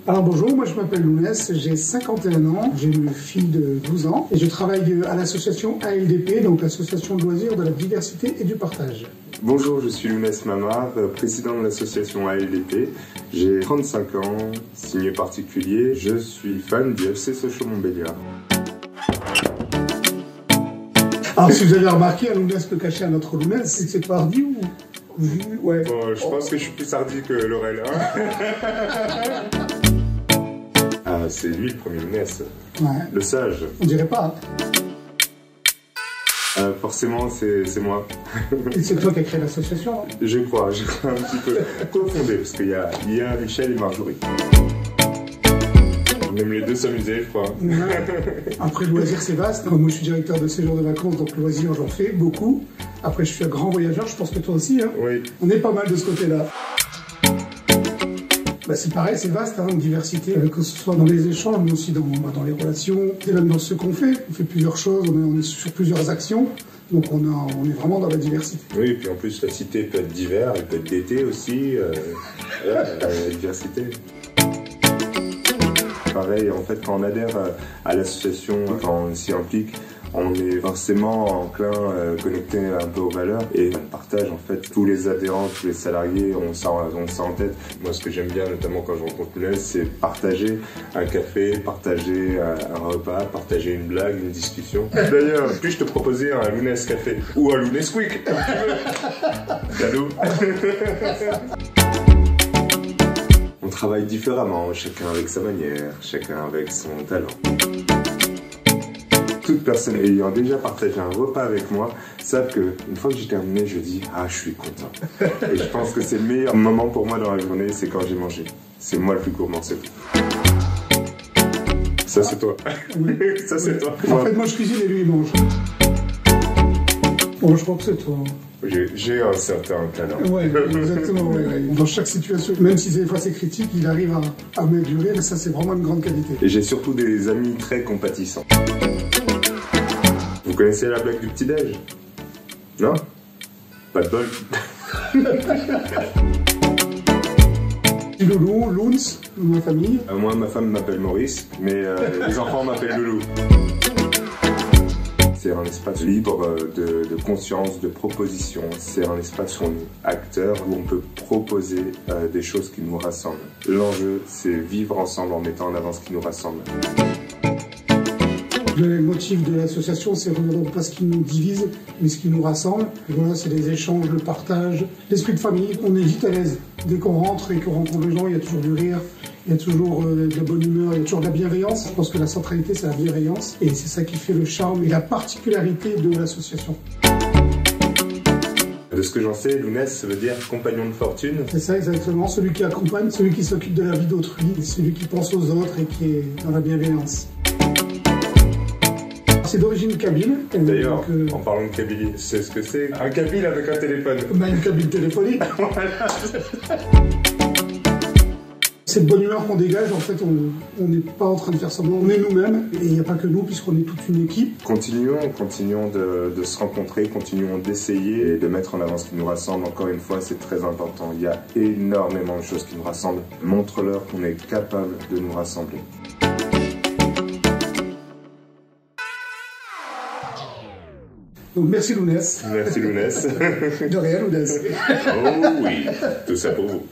Alors bonjour, moi je m'appelle Lounès, j'ai 51 ans, j'ai une fille de 12 ans et je travaille à l'association ALDP, donc l'association de loisirs de la diversité et du partage. Bonjour, je suis Lounès Mamar, président de l'association ALDP. J'ai 35 ans, signé particulier, je suis fan du FC Sochaux-Montbéliard. Alors si vous avez remarqué, un Lounès peut cacher un autre Lounès, c'est que c'est pas hardi ou... Ouais. Bon, je pense que je suis plus hardi que Laurel. Hein. Ah, c'est lui le premier Lounès, Ouais. le sage. On dirait pas. Forcément, c'est moi. Et c'est toi qui as créé l'association, hein. Je crois un petit peu confondé, parce qu'il y a Michel et Marjorie. Même les deux s'amusaient, je crois. Ouais. Après, le loisir, c'est vaste. Moi, je suis directeur de séjour de vacances, donc le loisir, j'en fais beaucoup. Après, je suis un grand voyageur, je pense que toi aussi. Hein. Oui. On est pas mal de ce côté-là. Bah, c'est pareil, c'est vaste, hein, une diversité, que ce soit dans les échanges, mais aussi dans les relations, et même dans ce qu'on fait. On fait plusieurs choses, on est sur plusieurs actions, donc on est vraiment dans la diversité. Oui, et puis en plus, la cité peut être d'hiver, elle peut être d'été aussi, la diversité. Pareil, en fait, quand on adhère à l'association, quand on s'y implique, on est forcément enclin à connecter un peu aux valeurs et on partage en fait tous les adhérents, tous les salariés, on ça en tête. Moi, ce que j'aime bien, notamment quand je rencontre Lounès, c'est partager un café, partager un repas, partager une blague, une discussion. D'ailleurs, puis-je te proposer un Lounès café ou un Lounès quick? Cadeau. On travaille différemment, chacun avec sa manière, chacun avec son talent. Toute personne ayant déjà partagé un repas avec moi savent qu'une fois que j'ai terminé, je dis « Ah, je suis content ». Et je pense que c'est le meilleur moment pour moi dans la journée, c'est quand j'ai mangé. C'est moi le plus gourmand, c'est tout. Ça, c'est toi. Oui. Ça, c'est toi. En fait, moi, je cuisine et lui, il mange. Bon, je crois que c'est toi. J'ai un certain talent. Ouais, exactement. Ouais. Dans chaque situation, même si des fois c'est critique, il arrive à mettre du rire et ça, c'est vraiment une grande qualité. Et j'ai surtout des amis très compatissants. Vous connaissez la blague du petit-déj? Non? Pas de bol. Loulou, Lounès, ma famille. Moi, ma femme m'appelle Maurice, mais les enfants m'appellent Loulou. C'est un espace libre de conscience, de proposition. C'est un espace où on est acteur, où on peut proposer des choses qui nous rassemblent. L'enjeu, c'est vivre ensemble en mettant en avant ce qui nous rassemble. Le motif de l'association, c'est vraiment pas ce qui nous divise, mais ce qui nous rassemble. Et voilà, c'est les échanges, le partage, l'esprit de famille. On est vite à l'aise. Dès qu'on rentre et qu'on rencontre les gens, il y a toujours du rire, il y a toujours de la bonne humeur, il y a toujours de la bienveillance. Je pense que la centralité, c'est la bienveillance. Et c'est ça qui fait le charme et la particularité de l'association. De ce que j'en sais, Lounès, ça veut dire compagnon de fortune. C'est ça exactement, celui qui accompagne, celui qui s'occupe de la vie d'autrui, celui qui pense aux autres et qui est dans la bienveillance. C'est d'origine kabyle. D'ailleurs, en parlant de Kabylie, tu sais ce que c'est? Un kabyle avec un téléphone. Une kabyle téléphonique. Voilà. Cette bonne humeur qu'on dégage, en fait, on n'est pas en train de faire semblant. On est nous-mêmes, et il n'y a pas que nous, puisqu'on est toute une équipe. Continuons de se rencontrer, continuons d'essayer et de mettre en avant ce qui nous rassemble. Encore une fois, c'est très important. Il y a énormément de choses qui nous rassemblent. Montre-leur qu'on est capable de nous rassembler. Donc merci Lounès. Merci Lounès. De rien Lounès. Oh oui, tout ça pour vous.